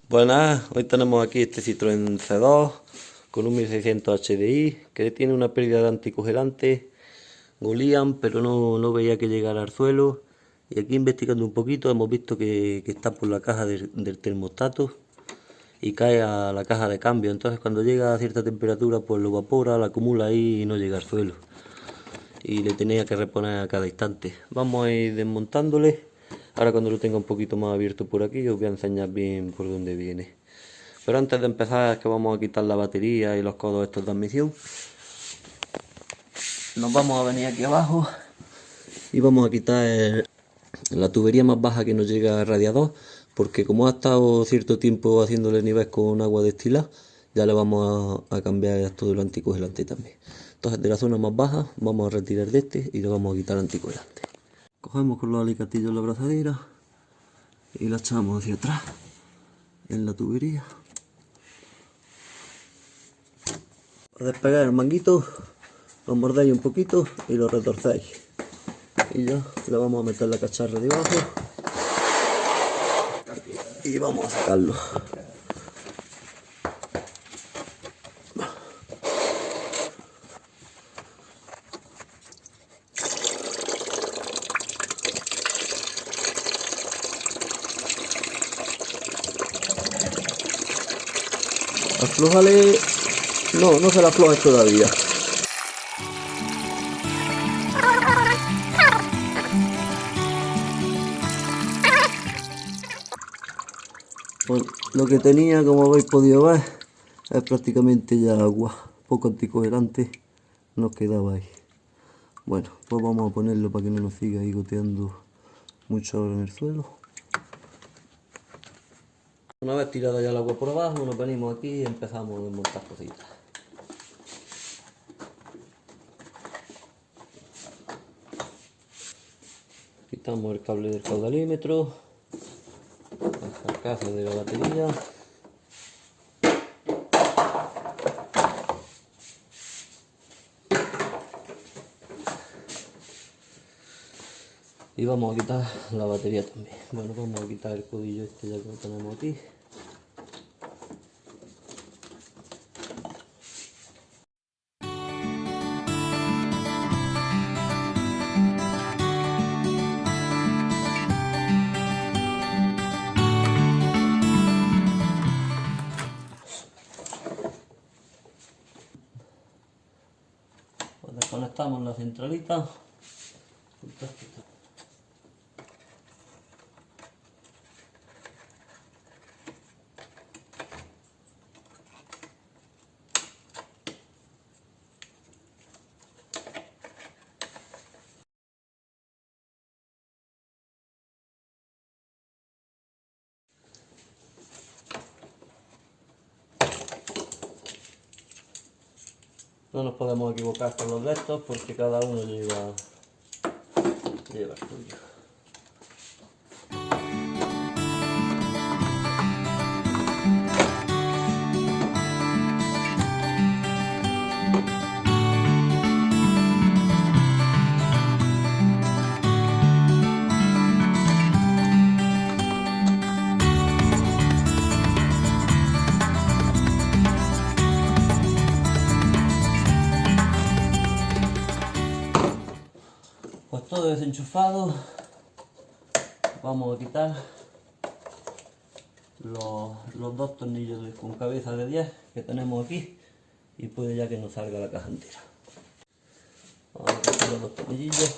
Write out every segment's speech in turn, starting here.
Pues nada, hoy tenemos aquí este Citroën C2 con un 1600 HDI que tiene una pérdida de anticongelante Goliam, pero no veía que llegara al suelo. Y aquí investigando un poquito hemos visto que está por la caja del termostato y cae a la caja de cambio. Entonces cuando llega a cierta temperatura pues lo evapora, la acumula ahí y no llega al suelo. Y le tenía que reponer a cada instante. Vamos a ir desmontándole. Ahora cuando lo tenga un poquito más abierto por aquí os voy a enseñar bien por dónde viene. Pero antes de empezar es que vamos a quitar la batería y los codos estos de admisión. Nos vamos a venir aquí abajo y vamos a quitar la tubería más baja que nos llega al radiador, porque como ha estado cierto tiempo haciéndole nivel con agua destilada, ya le vamos a cambiar todo el anticongelante también. Entonces de la zona más baja vamos a retirar de este y le vamos a quitar el anticongelante. Cogemos con los alicatillos la abrazadera y la echamos hacia atrás en la tubería. Para despegar el manguito lo mordéis un poquito y lo retorcéis. Y ya le vamos a meter la cacharra debajo y vamos a sacarlo. Aflójale. No se la aflojes todavía. Pues lo que tenía, como habéis podido ver, es prácticamente ya agua, poco anticongelante nos quedaba ahí. Bueno, pues vamos a ponerlo para que no nos siga ahí goteando mucho ahora en el suelo. Una vez tirada ya el agua por abajo, nos venimos aquí y empezamos a desmontar cositas. Quitamos el cable del caudalímetro, la carcasa de la batería. Y vamos a quitar la batería también. Bueno, vamos a quitar el codillo este ya que lo tenemos aquí. Pues desconectamos la centralita. No nos podemos equivocar con los de estos porque cada uno lleva el suyo. Pues todo desenchufado, vamos a quitar los dos tornillos con cabeza de 10 que tenemos aquí y puede ya que nos salga la caja entera. Vamos a quitar los dos tornillos.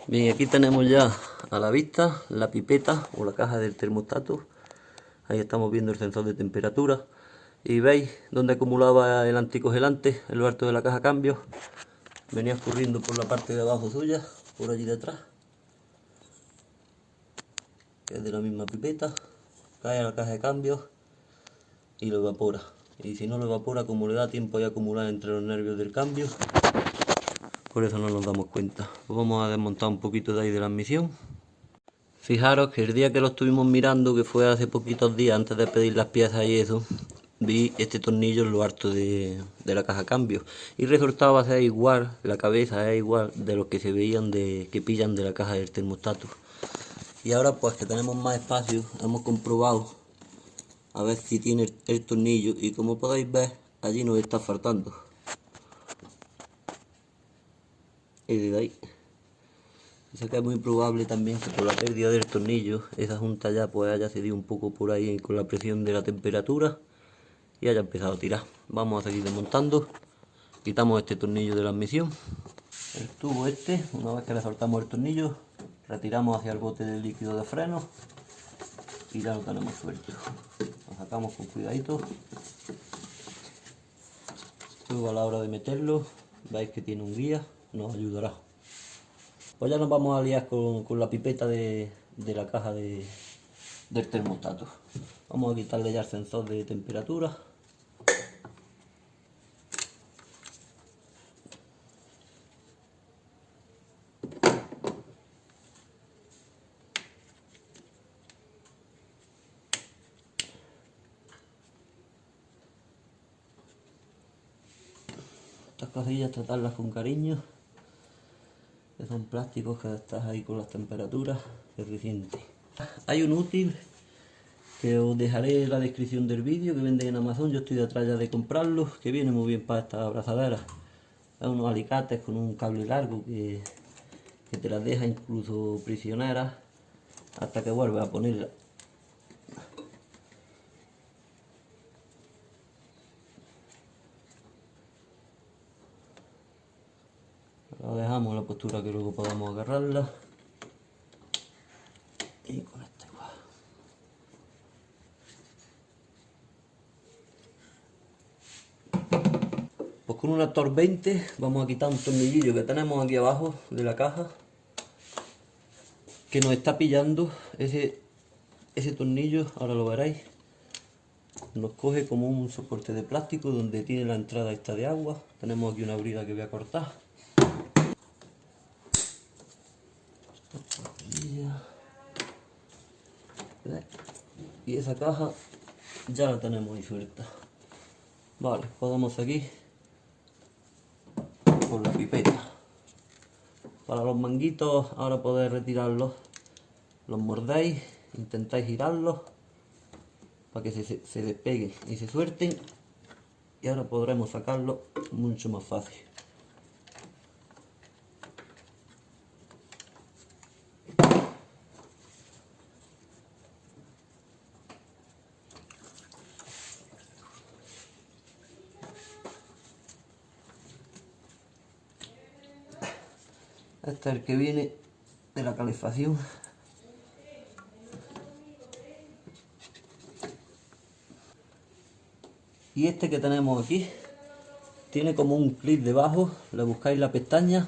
Bien, aquí tenemos ya a la vista la pipeta o la caja del termostato. Ahí estamos viendo el sensor de temperatura. Y veis donde acumulaba el anticongelante en lo alto de la caja cambios. Venía escurriendo por la parte de abajo suya, por allí detrás, que es de la misma pipeta. Cae a la caja de cambios y lo evapora. Y si no lo evapora, como le da tiempo a acumular entre los nervios del cambio, por eso no nos damos cuenta. Pues vamos a desmontar un poquito de ahí de la admisión. Fijaros que el día que lo estuvimos mirando, que fue hace poquitos días antes de pedir las piezas y eso, vi este tornillo en lo alto de la caja cambio y resultaba ser igual, la cabeza es igual de los que se veían que pillan de la caja del termostato. Y ahora pues que tenemos más espacio, hemos comprobado a ver si tiene el tornillo y como podéis ver, allí nos está faltando. Y de ahí. Sé que es muy probable también que por la pérdida del tornillo esa junta ya pues haya cedido un poco por ahí con la presión de la temperatura y haya empezado a tirar. Vamos a seguir desmontando. Quitamos este tornillo de la admisión. El tubo este, una vez que le soltamos el tornillo, retiramos hacia el bote de líquido de freno y ya lo tenemos suelto. Lo sacamos con cuidadito. Luego a la hora de meterlo, veis que tiene un guía, nos ayudará. Pues ya nos vamos a liar con la pipeta de la caja del termostato. Vamos a quitarle ya el sensor de temperatura. Estas cosillas tratarlas con cariño, que son plásticos que estás ahí con las temperaturas eficientes. Hay un útil que os dejaré en la descripción del vídeo que venden en Amazon, yo estoy detrás ya de comprarlo, que viene muy bien para estas abrazaderas. Es unos alicates con un cable largo que te las deja incluso prisioneras hasta que vuelves a ponerla. La dejamos en la postura que luego podamos agarrarla. Y con esta igual. Pues con una Torx 20 vamos a quitar un tornillillo que tenemos aquí abajo de la caja, que nos está pillando ese tornillo, ahora lo veréis. Nos coge como un soporte de plástico donde tiene la entrada esta de agua. Tenemos aquí una brida que voy a cortar. Y esa caja ya la tenemos ahí suelta. Vale, podemos seguir con la pipeta. Para los manguitos, ahora podéis retirarlos, los mordéis, intentáis girarlos para que se despeguen y se suelten, y ahora podremos sacarlo mucho más fácil. Este es el que viene de la calefacción. Y este que tenemos aquí tiene como un clip debajo, le buscáis la pestaña,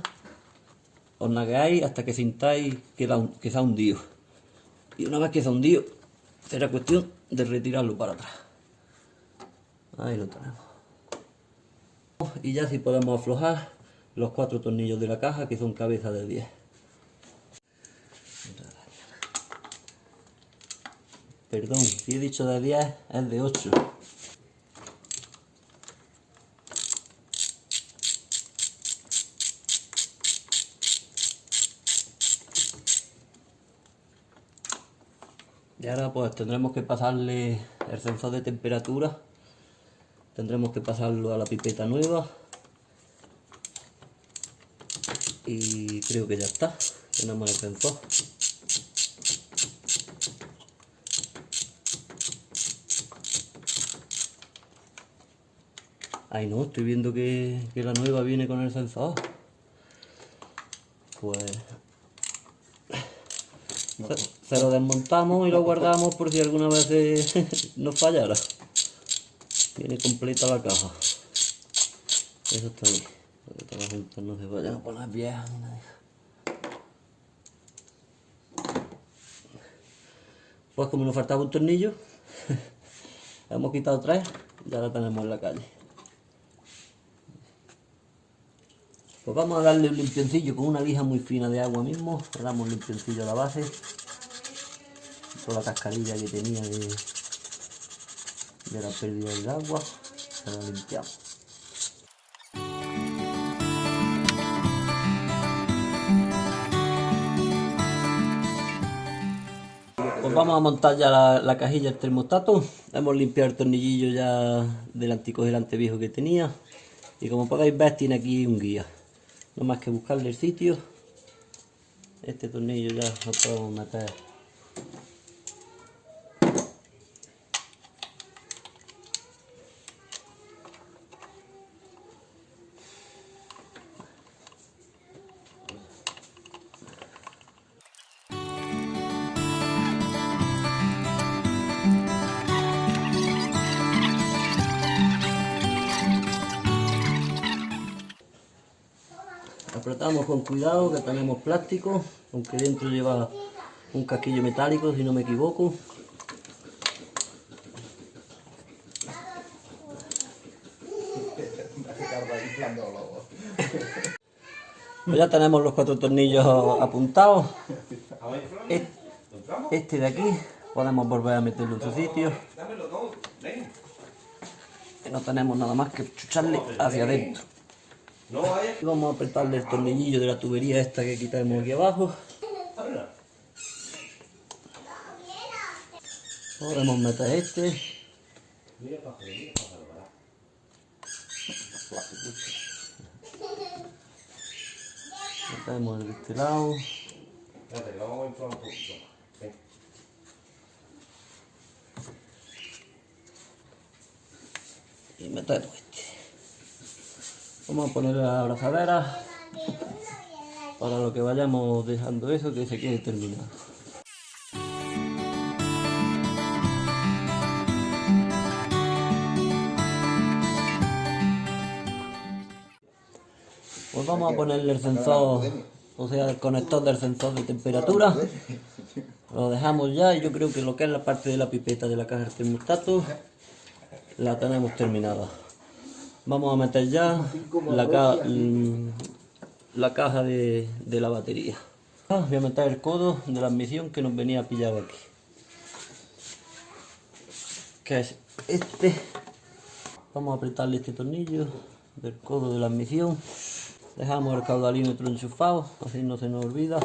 os nagueáis hasta que sintáis que se ha hundido. Y una vez que se ha hundido, será cuestión de retirarlo para atrás. Ahí lo tenemos. Y ya sí podemos aflojar los 4 tornillos de la caja, que son cabeza de 10. Perdón, si he dicho de 10, es de 8. Y ahora pues tendremos que pasarle el sensor de temperatura. Tendremos que pasarlo a la pipeta nueva. Y creo que ya está. Tenemos el sensor. Ay no, estoy viendo que la nueva viene con el sensor. Pues Se lo desmontamos y lo guardamos por si alguna vez nos fallara. Viene completa la caja. Eso está bien. Para que todas las juntas no se vayan a poner viejas ni nada. Pues como nos faltaba un tornillo, hemos quitado 3 y ya la tenemos en la calle. Pues vamos a darle un limpioncillo con una lija muy fina de agua mismo. Le damos un limpioncillo a la base. Toda la cascarilla que tenía de la pérdida del agua, se la limpiamos. Pues vamos a montar ya la cajilla del termostato. Hemos limpiado el tornillillo ya del anticongelante viejo que tenía. Y como podéis ver, tiene aquí un guía. No más que buscarle el sitio. Este tornillo ya lo podemos meter. Apretamos con cuidado, que tenemos plástico, aunque dentro lleva un casquillo metálico, si no me equivoco. Pues ya tenemos los 4 tornillos apuntados. Este de aquí podemos volver a meterlo en su sitio. Y no tenemos nada más que chucharle hacia adentro. Y vamos a apretarle el tornillillo de la tubería esta que quitamos aquí abajo. Podemos meter este. Metemos el de este lado. Y metemos este. Vamos a poner la abrazadera para lo que vayamos dejando eso que se quede terminado. Pues vamos a ponerle el sensor, o sea el conector del sensor de temperatura. Lo dejamos ya y yo creo que lo que es la parte de la pipeta de la caja del termostato la tenemos terminada. Vamos a meter ya la caja de la batería. Voy a meter el codo de la admisión que nos venía pillado aquí, que es este. Vamos a apretarle este tornillo del codo de la admisión. Dejamos el caudalímetro enchufado, así no se nos olvida.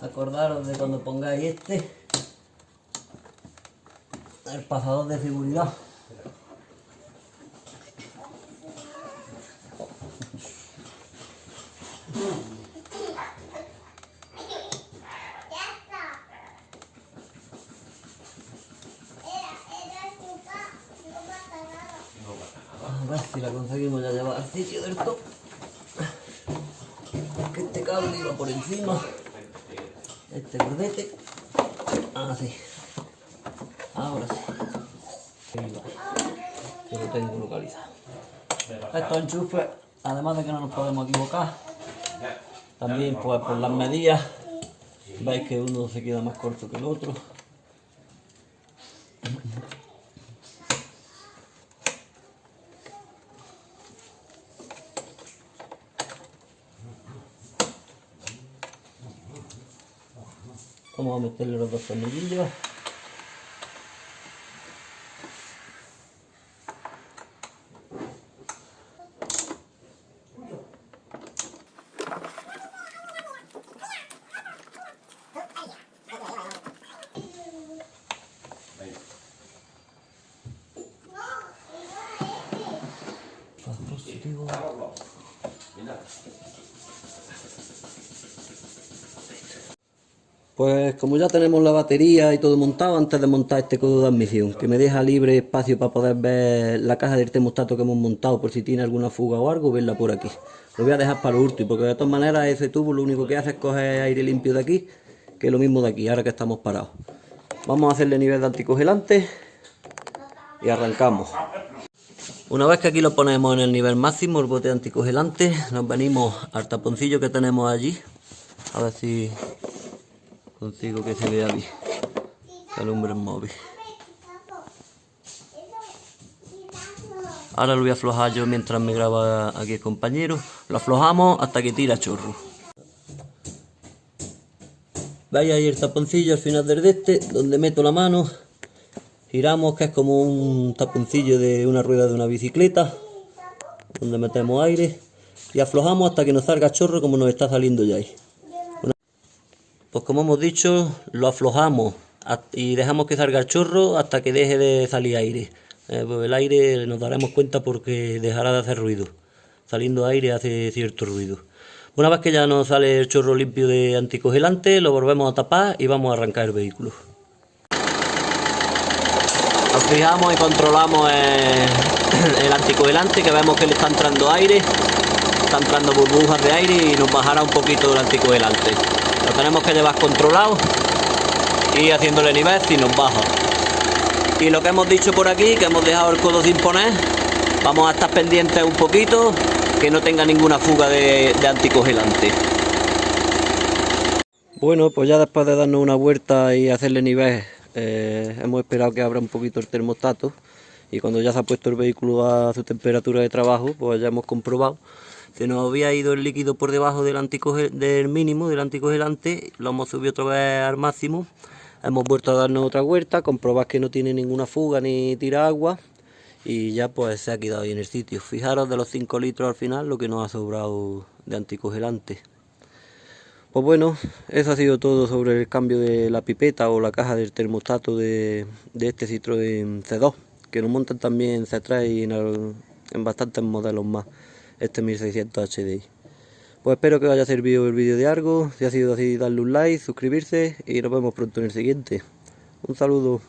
Acordaros de cuando pongáis el pasador de seguridad. A ver si la conseguimos ya llevar al sitio del todo. Que este cable iba por encima. Este cordete. Así. Ahora sí. Ahí va. Que lo tengo localizado. Estos enchufes, además de que no nos podemos equivocar, también pues por las medidas, veis que uno se queda más corto que el otro. Vamos a meterle los 2 tornillillos. Positivo. Pues como ya tenemos la batería y todo montado, antes de montar este codo de admisión, que me deja libre espacio para poder ver la caja del termostato que hemos montado, por si tiene alguna fuga o algo, verla por aquí. Lo voy a dejar para lo último, porque de todas maneras ese tubo lo único que hace es coger aire limpio de aquí, que es lo mismo de aquí, ahora que estamos parados. Vamos a hacerle nivel de anticongelante y arrancamos. Una vez que aquí lo ponemos en el nivel máximo, el bote de anticongelante, nos venimos al taponcillo que tenemos allí. A ver si consigo que se vea bien, que alumbre el móvil. Ahora lo voy a aflojar yo mientras me graba aquí el compañero. Lo aflojamos hasta que tira chorro. Veis ahí el taponcillo al final del de este, donde meto la mano. Giramos, que es como un taponcillo de una rueda de una bicicleta, donde metemos aire. Y aflojamos hasta que nos salga chorro como nos está saliendo ya ahí. Pues como hemos dicho, lo aflojamos y dejamos que salga el chorro hasta que deje de salir aire. Pues el aire nos daremos cuenta porque dejará de hacer ruido. Saliendo aire hace cierto ruido. Una vez que ya nos sale el chorro limpio de anticongelante, lo volvemos a tapar y vamos a arrancar el vehículo. Nos fijamos y controlamos el anticongelante, que vemos que le está entrando aire. Está entrando burbujas de aire y nos bajará un poquito el anticongelante. Lo tenemos que llevar controlado y haciéndole nivel si nos baja. Y lo que hemos dicho por aquí, que hemos dejado el codo sin poner, vamos a estar pendientes un poquito, que no tenga ninguna fuga de anticongelante. Bueno, pues ya después de darnos una vuelta y hacerle nivel, hemos esperado que abra un poquito el termostato, y cuando ya se ha puesto el vehículo a su temperatura de trabajo, pues ya hemos comprobado. Se nos había ido el líquido por debajo del mínimo del anticongelante, lo hemos subido otra vez al máximo, hemos vuelto a darnos otra vuelta, comprobar que no tiene ninguna fuga ni tira agua, y ya pues se ha quedado ahí en el sitio. Fijaros de los 5 litros al final lo que nos ha sobrado de anticongelante. Pues bueno, eso ha sido todo sobre el cambio de la pipeta o la caja del termostato de este Citroën C2, que nos montan también C3 y en bastantes modelos más, este 1600 HDI. Pues espero que os haya servido el vídeo de algo. Si ha sido así, darle un like, suscribirse y nos vemos pronto en el siguiente. Un saludo.